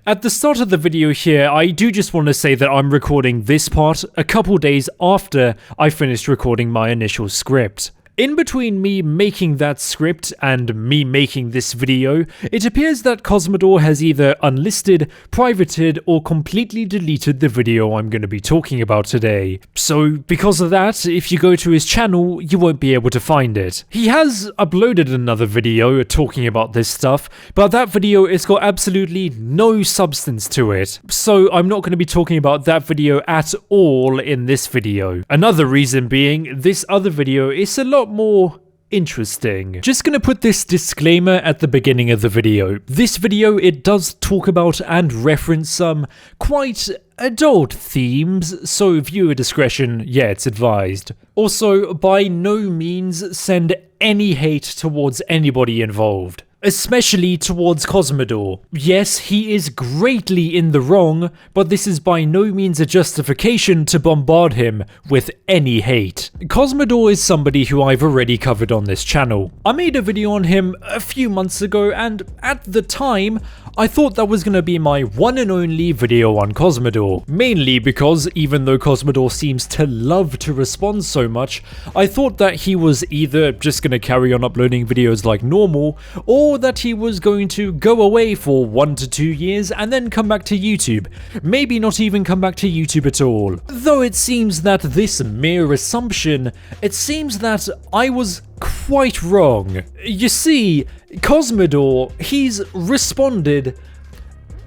At the start of the video here, I do just want to say that I'm recording this part a couple days after I finished recording my initial script. In between me making that script and me making this video, it appears that Cosmodore has either unlisted, privated, or completely deleted the video I'm going to be talking about today. So because of that, if you go to his channel, you won't be able to find it. He has uploaded another video talking about this stuff, but that video has got absolutely no substance to it. So I'm not going to be talking about that video at all in this video. Another reason being, this other video is a lot more interesting. Just gonna put this disclaimer at the beginning of the video. This video, it does talk about and reference some quite adult themes, so viewer discretion, yeah, it's advised. Also, by no means send any hate towards anybody involved. Especially towards Cosmodore. Yes, he is greatly in the wrong, but this is by no means a justification to bombard him with any hate. Cosmodore is somebody who I've already covered on this channel. I made a video on him a few months ago, and at the time, I thought that was going to be my one and only video on Cosmodore. Mainly because, even though Cosmodore seems to love to respond so much, I thought that he was either just going to carry on uploading videos like normal, or that he was going to go away for 1 to 2 years and then come back to YouTube. Maybe not even come back to YouTube at all. Though it seems that this mere assumption, it seems that I was quite wrong. You see, Cosmodore, he's responded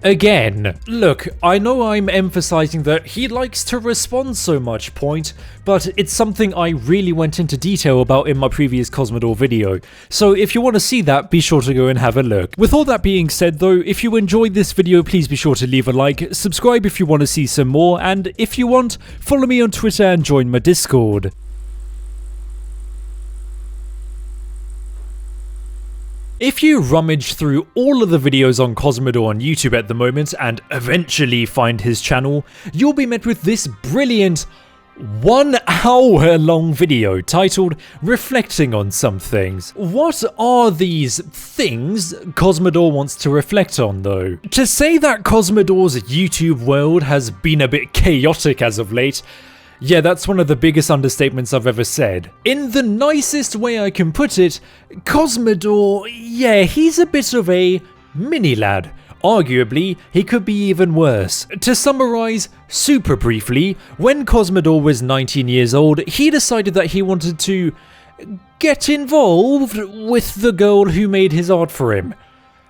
again. Look, I know I'm emphasizing that he likes to respond so much, point, but it's something I really went into detail about in my previous Cosmodore video, so if you want to see that, be sure to go and have a look. With all that being said though, if you enjoyed this video, please be sure to leave a like, subscribe if you want to see some more, and if you want, follow me on Twitter and join my Discord. If you rummage through all of the videos on Cosmodore on YouTube at the moment and eventually find his channel, you'll be met with this brilliant 1 hour long video titled Reflecting on Some Things. What are these things Cosmodore wants to reflect on though? To say that Cosmodore's YouTube world has been a bit chaotic as of late, yeah, that's one of the biggest understatements I've ever said. In the nicest way I can put it, Cosmodore, yeah, he's a bit of a mini-lad. Arguably, he could be even worse. To summarize super briefly, when Cosmodore was 19 years old, he decided that he wanted to get involved with the girl who made his art for him.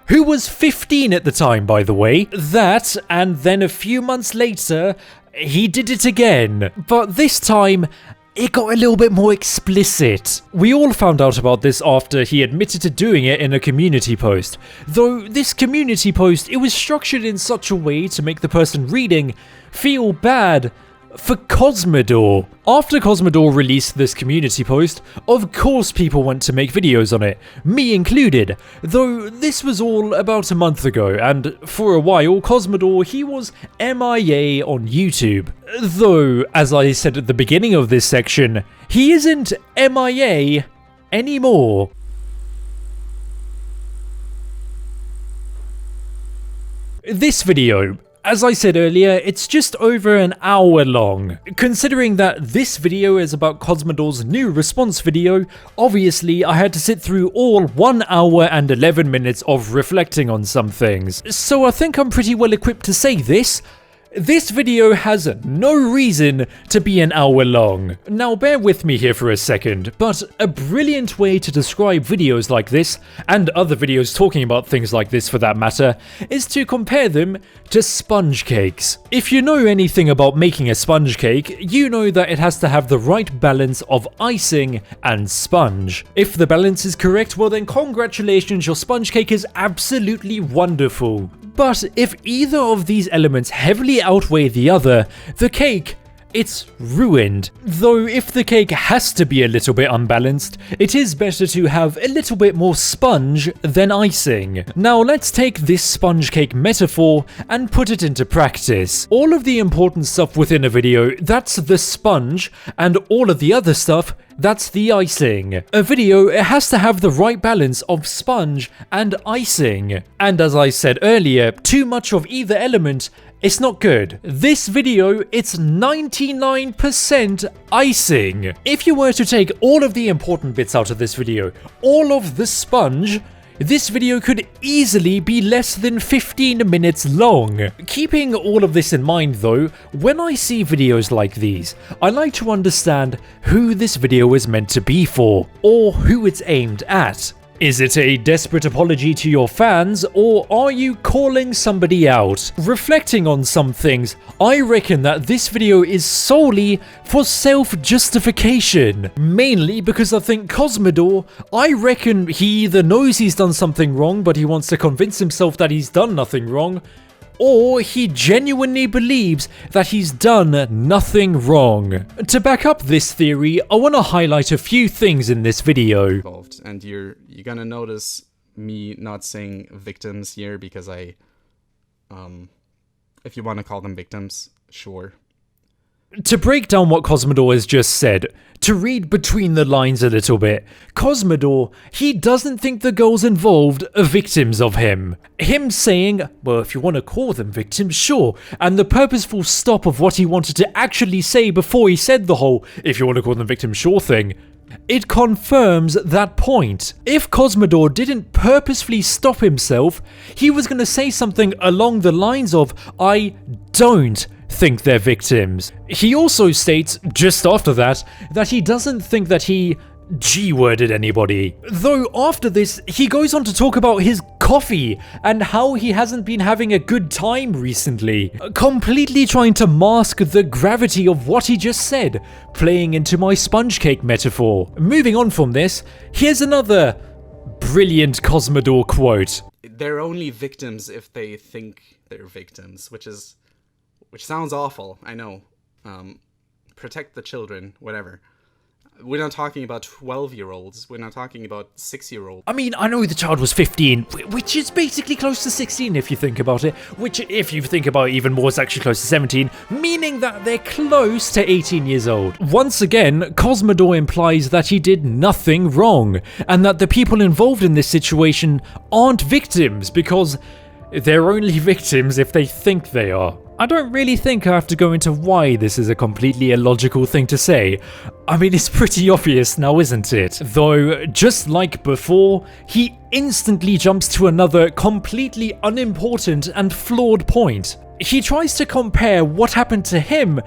Who was 15 at the time, by the way. That, and then a few months later, he did it again, but this time it got a little bit more explicit. We all found out about this after he admitted to doing it in a community post. Though this community post, it was structured in such a way to make the person reading feel bad for Cosmodore. After Cosmodore released this community post, of course people went to make videos on it, me included, though this was all about a month ago, and for a while Cosmodore, he was MIA on YouTube. Though, as I said at the beginning of this section, he isn't MIA anymore. This video, as I said earlier, it's just over an hour long. Considering that this video is about Cosmodore's new response video, obviously I had to sit through all 1 hour and 11 minutes of reflecting on some things. So I think I'm pretty well equipped to say this. This video has no reason to be an hour long. Now bear with me here for a second, but a brilliant way to describe videos like this, and other videos talking about things like this for that matter, is to compare them to sponge cakes. If you know anything about making a sponge cake, you know that it has to have the right balance of icing and sponge. If the balance is correct, well then congratulations, your sponge cake is absolutely wonderful. But if either of these elements heavily outweigh the other, the cake, it's ruined. Though if the cake has to be a little bit unbalanced, it is better to have a little bit more sponge than icing. Now let's take this sponge cake metaphor and put it into practice. All of the important stuff within a video, that's the sponge, and all of the other stuff, That's the icing. A video, it has to have the right balance of sponge and icing. And as I said earlier, too much of either element, it's not good. This video, it's 99% icing. If you were to take all of the important bits out of this video, all of the sponge, this video could easily be less than 15 minutes long. Keeping all of this in mind though, when I see videos like these, I like to understand who this video is meant to be for, or who it's aimed at. Is it a desperate apology to your fans, or are you calling somebody out? Reflecting on some things, I reckon that this video is solely for self-justification. Mainly because I think Cosmodore, I reckon he either knows he's done something wrong, but he wants to convince himself that he's done nothing wrong, or he genuinely believes that he's done nothing wrong. To back up this theory, I want to highlight a few things in this video. And you're gonna notice me not saying victims here because if you want to call them victims, sure. To break down what Cosmodore has just said, to read between the lines a little bit, Cosmodore, he doesn't think the girls involved are victims of him. Him saying, well, if you want to call them victims, sure, and the purposeful stop of what he wanted to actually say before he said the whole, if you want to call them victims, sure thing, it confirms that point. If Cosmodore didn't purposefully stop himself, he was going to say something along the lines of, I don't think they're victims. He also states, just after that he doesn't think that he G-worded anybody. Though after this, he goes on to talk about his coffee and how he hasn't been having a good time recently, completely trying to mask the gravity of what he just said, playing into my sponge cake metaphor. Moving on from this, here's another brilliant Cosmodore quote. They're only victims if they think they're victims, which sounds awful, I know. Protect the children, whatever. We're not talking about 12-year-olds. We're not talking about 6-year-olds. I mean, I know the child was 15, which is basically close to 16 if you think about it. Which, if you think about it even more, is actually close to 17, meaning that they're close to 18 years old. Once again, Cosmodore implies that he did nothing wrong, and that the people involved in this situation aren't victims, because they're only victims if they think they are. I don't really think I have to go into why this is a completely illogical thing to say. I mean, it's pretty obvious now, isn't it? Though, just like before, he instantly jumps to another completely unimportant and flawed point. He tries to compare what happened to him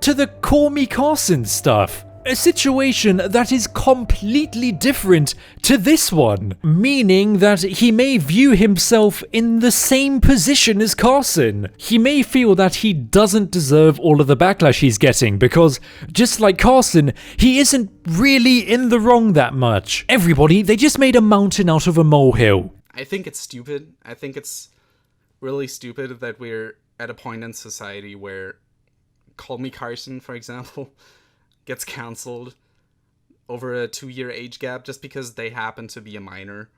to the Call Me Carson stuff. A situation that is completely different to this one, meaning that he may view himself in the same position as Carson. He may feel that he doesn't deserve all of the backlash he's getting because, just like Carson, he isn't really in the wrong that much. Everybody, they just made a mountain out of a molehill. I think it's stupid. I think it's really stupid that we're at a point in society where Call Me Carson, for example, gets cancelled over a 2-year age gap just because they happen to be a minor.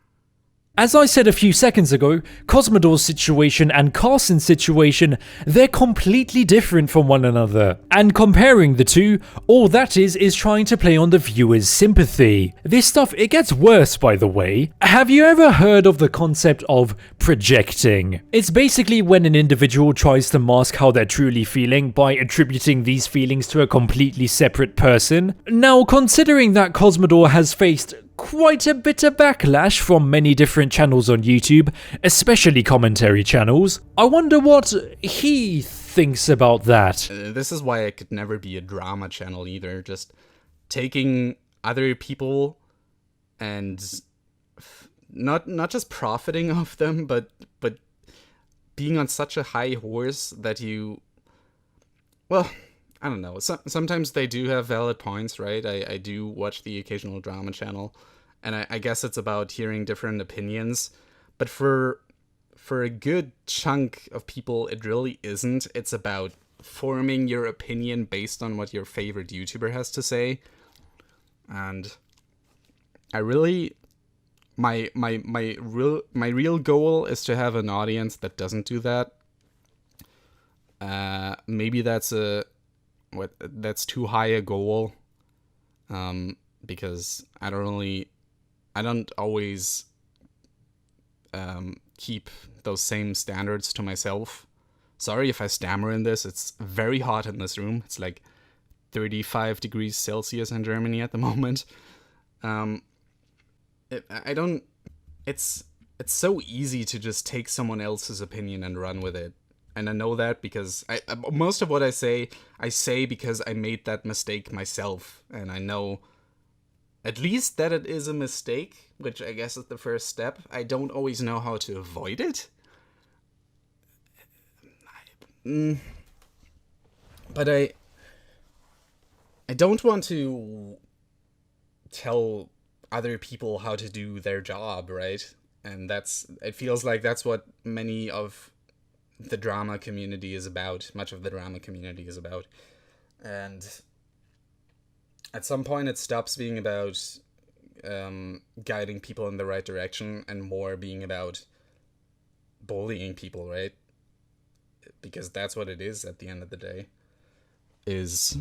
As I said a few seconds ago, Cosmodore's situation and Carson's situation, they're completely different from one another. And comparing the two, all that is trying to play on the viewer's sympathy. This stuff, it gets worse, by the way. Have you ever heard of the concept of projecting? It's basically when an individual tries to mask how they're truly feeling by attributing these feelings to a completely separate person. Now, considering that Cosmodore has faced quite a bit of backlash from many different channels on YouTube, especially commentary channels, I wonder what he thinks about that. This is why it could never be a drama channel either, just taking other people and not just profiting off them, but being on such a high horse that you, well, I don't know. Sometimes they do have valid points, right? I do watch the occasional drama channel, and I guess it's about hearing different opinions. But for a good chunk of people, it really isn't. It's about forming your opinion based on what your favorite YouTuber has to say. And I really, my real goal is to have an audience that doesn't do that. Maybe that's too high a goal. because I don't always keep those same standards to myself. Sorry if I stammer in this. It's very hot in this room. It's like 35 degrees Celsius in Germany at the moment. It's so easy to just take someone else's opinion and run with it. And I know that because most of what I say because I made that mistake myself. And I know at least that it is a mistake, which I guess is the first step. I don't always know how to avoid it. But I don't want to tell other people how to do their job, right? And it feels like that's what many of the drama community is about. Much of the drama community is about. And at some point it stops being about guiding people in the right direction and more being about bullying people, right? Because that's what it is at the end of the day. Is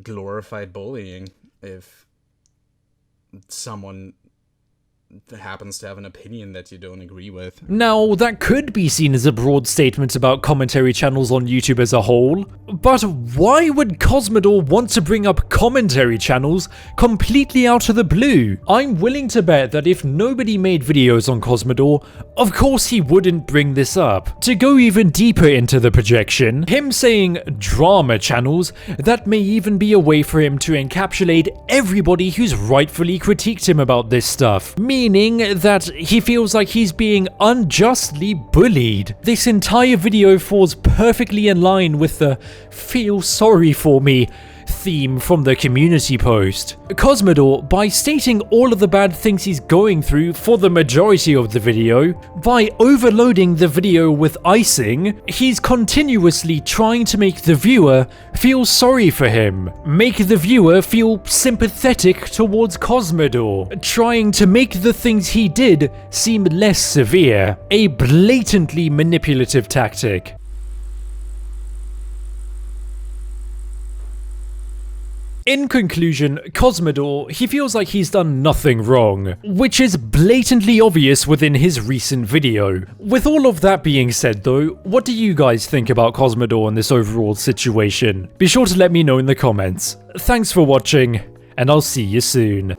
glorified bullying if someone happens to have an opinion that you don't agree with. Now, that could be seen as a broad statement about commentary channels on YouTube as a whole, but why would Cosmodore want to bring up commentary channels completely out of the blue? I'm willing to bet that if nobody made videos on Cosmodore, of course he wouldn't bring this up. To go even deeper into the projection, him saying drama channels, that may even be a way for him to encapsulate everybody who's rightfully critiqued him about this stuff, meaning that he feels like he's being unjustly bullied. This entire video falls perfectly in line with the "feel sorry for me" theme from the community post. Cosmodore, by stating all of the bad things he's going through for the majority of the video, by overloading the video with icing, he's continuously trying to make the viewer feel sorry for him, make the viewer feel sympathetic towards Cosmodore, trying to make the things he did seem less severe, a blatantly manipulative tactic. In conclusion, Cosmodore, he feels like he's done nothing wrong, which is blatantly obvious within his recent video. With all of that being said though, what do you guys think about Cosmodore and this overall situation? Be sure to let me know in the comments. Thanks for watching, and I'll see you soon.